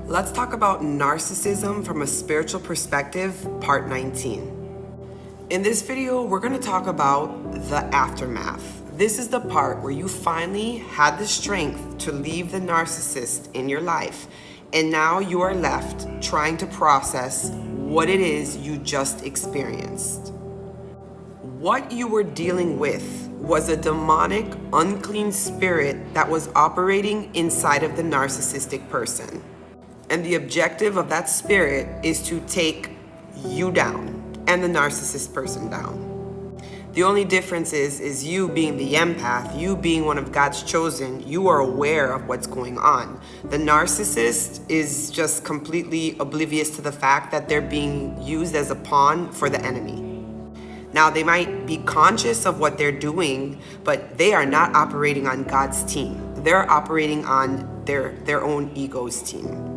Let's talk about narcissism from a spiritual perspective, part 19. In this video, we're going to talk about the aftermath. This is the part where you finally had the strength to leave the narcissist in your life, and now you are left trying to process what it is you just experienced. What you were dealing with was a demonic, unclean spirit that was operating inside of the narcissistic person. And the objective of that spirit is to take you down and the narcissist person down. The only difference is you being the empath, you being one of God's chosen, you are aware of what's going on. The narcissist is just completely oblivious to the fact that they're being used as a pawn for the enemy. Now, they might be conscious of what they're doing, but they are not operating on God's team. They're operating on their own ego's team.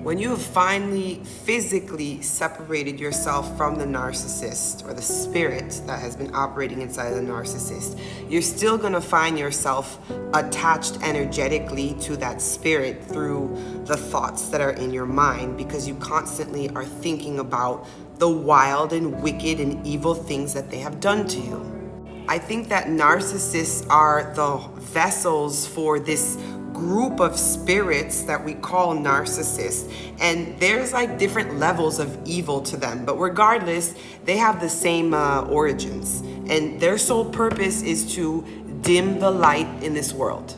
When you have finally physically separated yourself from the narcissist or the spirit that has been operating inside of the narcissist, you're still going to find yourself attached energetically to that spirit through the thoughts that are in your mind, because you constantly are thinking about the wild and wicked and evil things that they have done to you. I think that narcissists are the vessels for this group of spirits that we call narcissists, and there's like different levels of evil to them, but regardless, they have the same origins, and their sole purpose is to dim the light in this world.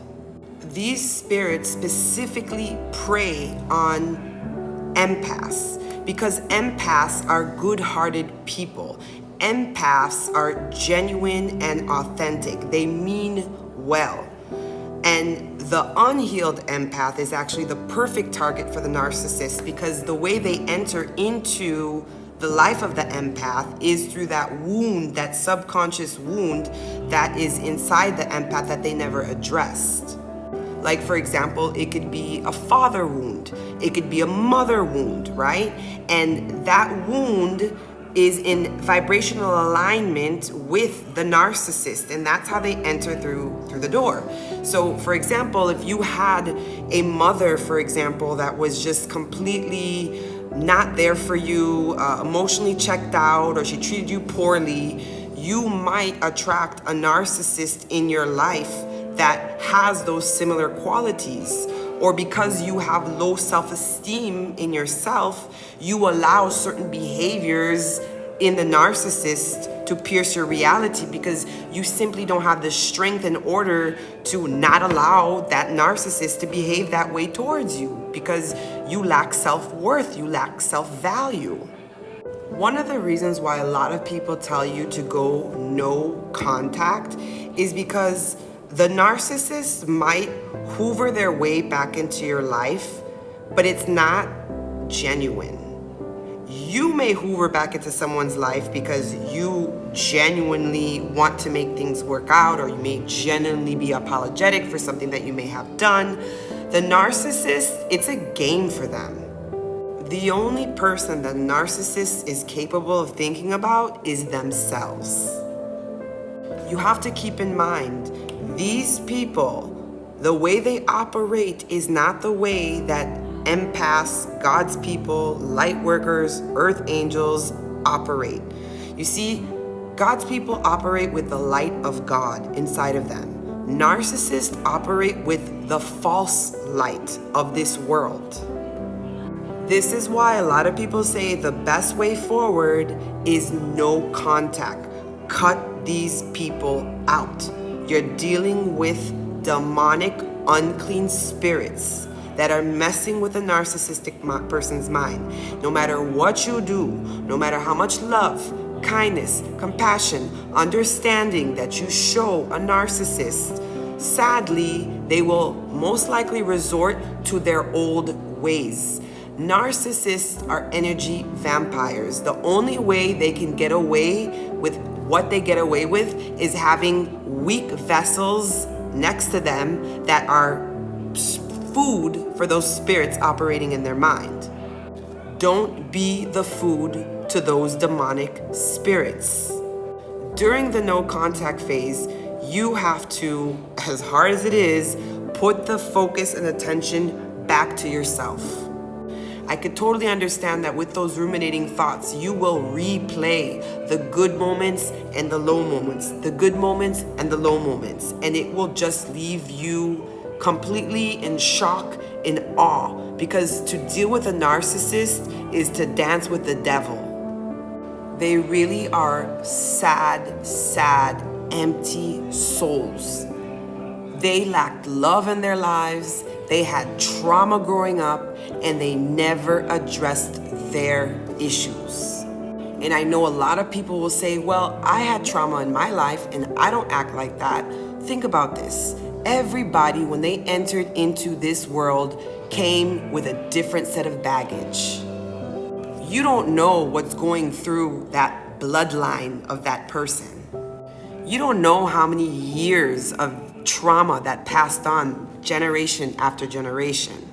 These spirits specifically prey on empaths because empaths are good-hearted people. Empaths are genuine and authentic. They mean well. And the unhealed empath is actually the perfect target for the narcissist, because the way they enter into the life of the empath is through that wound, that subconscious wound that is inside the empath that they never addressed. Like, for example, it could be a father wound, it could be a mother wound, right? And that wound is in vibrational alignment with the narcissist, and that's how they enter through the door. So, for example, if you had a mother, for example, that was just completely not there for you, emotionally checked out, or she treated you poorly, you might attract a narcissist in your life that has those similar qualities. Or because you have low self-esteem in yourself, you allow certain behaviors in the narcissist to pierce your reality, because you simply don't have the strength in order to not allow that narcissist to behave that way towards you, because you lack self-worth, you lack self-value. One of the reasons why a lot of people tell you to go no contact is because the narcissist might hoover their way back into your life, but it's not genuine. You may hoover back into someone's life because you genuinely want to make things work out, or you may genuinely be apologetic for something that you may have done. The narcissist, it's a game for them. The only person that narcissist is capable of thinking about is themselves. You have to keep in mind, these people, the way they operate is not the way that empaths, God's people, light workers, earth angels operate. You see, God's people operate with the light of God inside of them. Narcissists operate with the false light of this world. This is why a lot of people say the best way forward is no contact. Cut these people out. You're dealing with demonic, unclean spirits that are messing with a narcissistic person's mind. No matter what you do, no matter how much love, kindness, compassion, understanding that you show a narcissist, sadly, they will most likely resort to their old ways. Narcissists are energy vampires. The only way they can get away with what they get away with is having weak vessels next to them that are food for those spirits operating in their mind. Don't be the food to those demonic spirits. During the no contact phase, you have to, as hard as it is, put the focus and attention back to yourself. I could totally understand that with those ruminating thoughts, you will replay the good moments and the low moments, the good moments and the low moments, and it will just leave you completely in shock, in awe, because to deal with a narcissist is to dance with the devil. They really are sad, sad, empty souls. They lacked love in their lives, they had trauma growing up, and they never addressed their issues. And I know a lot of people will say, well, I had trauma in my life and I don't act like that. Think about this. Everybody, when they entered into this world, came with a different set of baggage. You don't know what's going through that bloodline of that person. You don't know how many years of trauma that passed on generation after generation.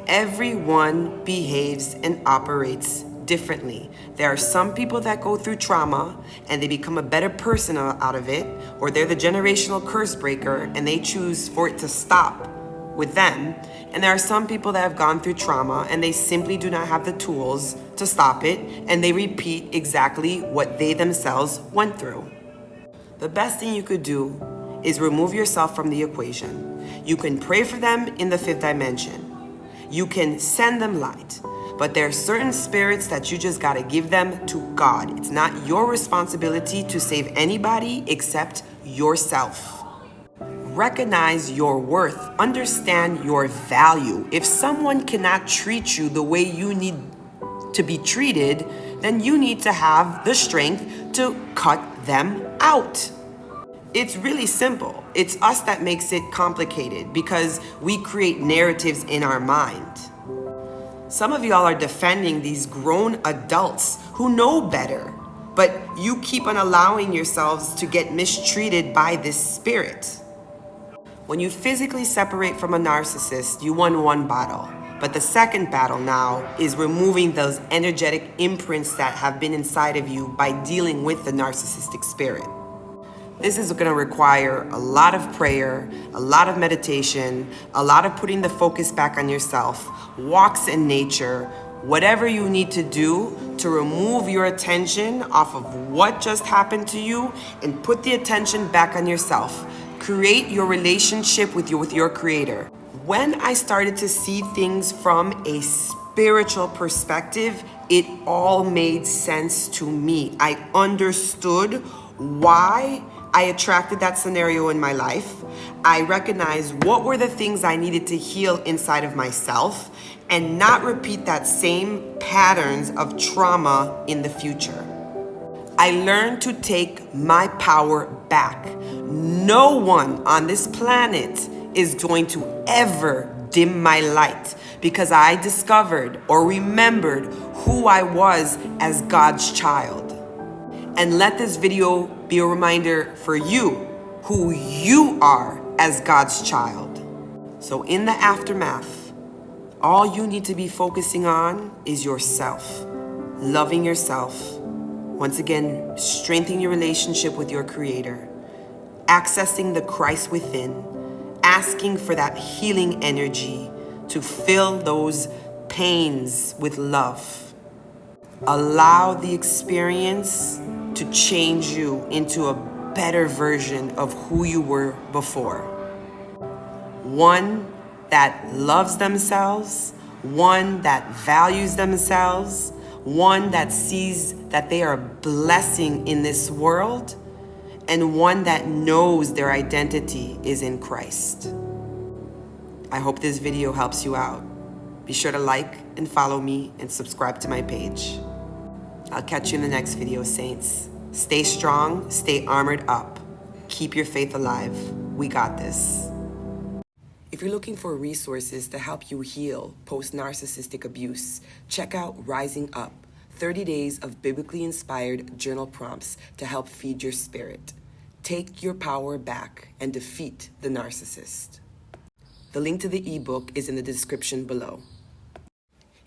Everyone behaves and operates differently. There are some people that go through trauma and they become a better person out of it, or they're the generational curse breaker and they choose for it to stop with them. And there are some people that have gone through trauma and they simply do not have the tools to stop it, and they repeat exactly what they themselves went through. The best thing you could do is remove yourself from the equation. You can pray for them in the fifth dimension. You can send them light, but there are certain spirits that you just gotta give them to God. It's not your responsibility to save anybody except yourself. Recognize your worth, understand your value. If someone cannot treat you the way you need to be treated, then you need to have the strength to cut them out. It's really simple. It's us that makes it complicated because we create narratives in our mind. Some of y'all are defending these grown adults who know better, but you keep on allowing yourselves to get mistreated by this spirit. When you physically separate from a narcissist, you won one battle. But the second battle now is removing those energetic imprints that have been inside of you by dealing with the narcissistic spirit. This is going to require a lot of prayer, a lot of meditation, a lot of putting the focus back on yourself, walks in nature, whatever you need to do to remove your attention off of what just happened to you and put the attention back on yourself. Create your relationship with your creator. When I started to see things from a spiritual perspective, it all made sense to me. I understood why I attracted that scenario in my life. I recognized what were the things I needed to heal inside of myself and not repeat that same patterns of trauma in the future. I learned to take my power back. No one on this planet is going to ever dim my light because I discovered or remembered who I was as God's child. And let this video be a reminder for you who you are as God's child. So in the aftermath, all you need to be focusing on is yourself, loving yourself. Once again, strengthening your relationship with your creator, accessing the Christ within, asking for that healing energy to fill those pains with love. Allow the experience to change you into a better version of who you were before. One that loves themselves, one that values themselves, one that sees that they are a blessing in this world, and one that knows their identity is in Christ. I hope this video helps you out. Be sure to like and follow me and subscribe to my page. I'll catch you in the next video, saints. Stay strong, stay armored up. Keep your faith alive. We got this. If you're looking for resources to help you heal post-narcissistic abuse, check out Rising Up, 30 days of biblically inspired journal prompts to help feed your spirit. Take your power back and defeat the narcissist. The link to the ebook is in the description below.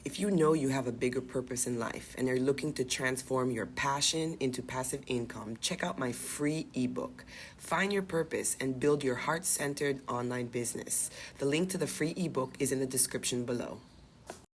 If you know you have a bigger purpose in life and are looking to transform your passion into passive income, check out my free ebook, Find Your Purpose and Build Your Heart-Centered Online Business. The link to the free ebook is in the description below.